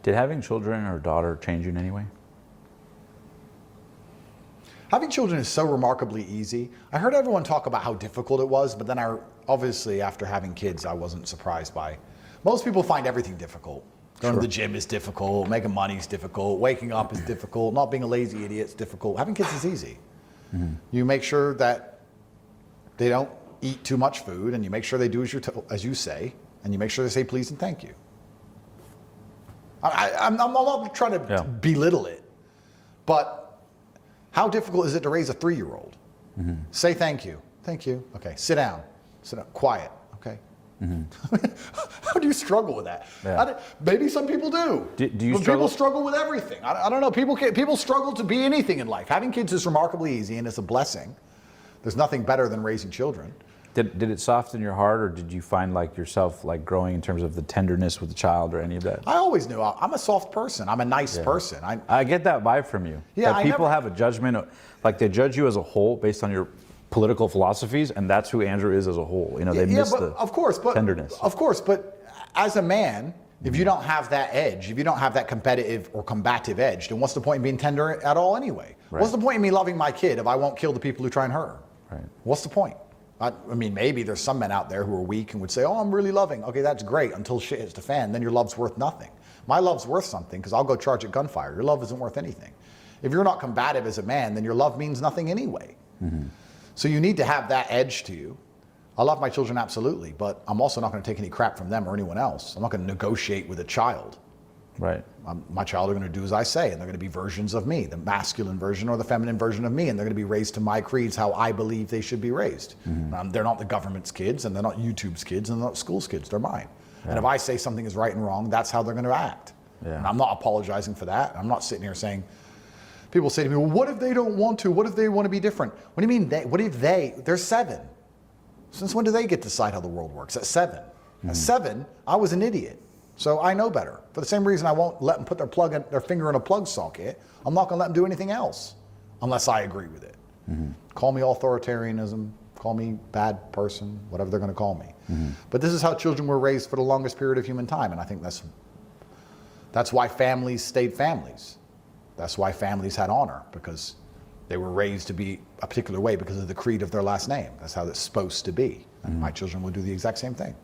Did having children or daughter change you in any way? Having children is so remarkably easy. I heard everyone talk about how difficult it was, but then obviously after having kids, I wasn't surprised by. Most people find everything difficult. Going to the gym is difficult, making money is difficult, waking up is difficult, not being a lazy idiot is difficult. Having kids is easy. You make sure that they don't eat too much food, and you make sure they do as you say, and you make sure they say please and thank you. I'm not trying to belittle it, but how difficult is it to raise a 3-year-old? Say thank you. Thank you. Okay, sit down. Sit down. Quiet. Okay. How do you struggle with that? Maybe some people do. Do you but struggle? People struggle with everything. I don't know. People struggle to be anything in life. Having kids is remarkably easy, and it's a blessing. There's nothing better than raising children. Did it soften your heart, or did you find like yourself like growing in terms of the tenderness with the child or any of that? I always knew I'm a soft person. I'm a nice person. I get that vibe from you. Yeah, that people have a judgment, like they judge you as a whole based on your political philosophies, and that's who Andrew is as a whole. You know, they miss the tenderness. Of course, but as a man, if you don't have that edge, if you don't have that competitive or combative edge, then what's the point in being tender at all anyway? Right. What's the point in me loving my kid if I won't kill the people who try and hurt her? Right. What's the point? I mean, maybe there's some men out there who are weak and would say, oh, I'm really loving. Okay, that's great until shit hits the fan. Then your love's worth nothing. My love's worth something because I'll go charge at gunfire. Your love isn't worth anything. If you're not combative as a man, then your love means nothing anyway. So you need to have that edge to you. I love my children, absolutely, but I'm also not going to take any crap from them or anyone else. I'm not going to negotiate with a child. Right. My child are going to do as I say, and they're going to be versions of me, the masculine version or the feminine version of me, and they're going to be raised to my creeds, how I believe they should be raised. They're not the government's kids, and they're not YouTube's kids, and they're not school's kids. They're mine. And if I say something is right and wrong, that's how they're going to act. And I'm not apologizing for that. I'm not sitting here saying, people say to me, well, what if they don't want to? What if they want to be different? What do you mean they? What if they're 7. Since when do they get to decide how the world works? At 7. At 7, I was an idiot. So I know better. For the same reason I won't let them put their finger in a plug socket, I'm not going to let them do anything else unless I agree with it. Call me authoritarianism, call me bad person, whatever they're going to call me. But this is how children were raised for the longest period of human time, and I think that's why families stayed families. That's why families had honor, because they were raised to be a particular way because of the creed of their last name. That's how it's supposed to be. And my children will do the exact same thing.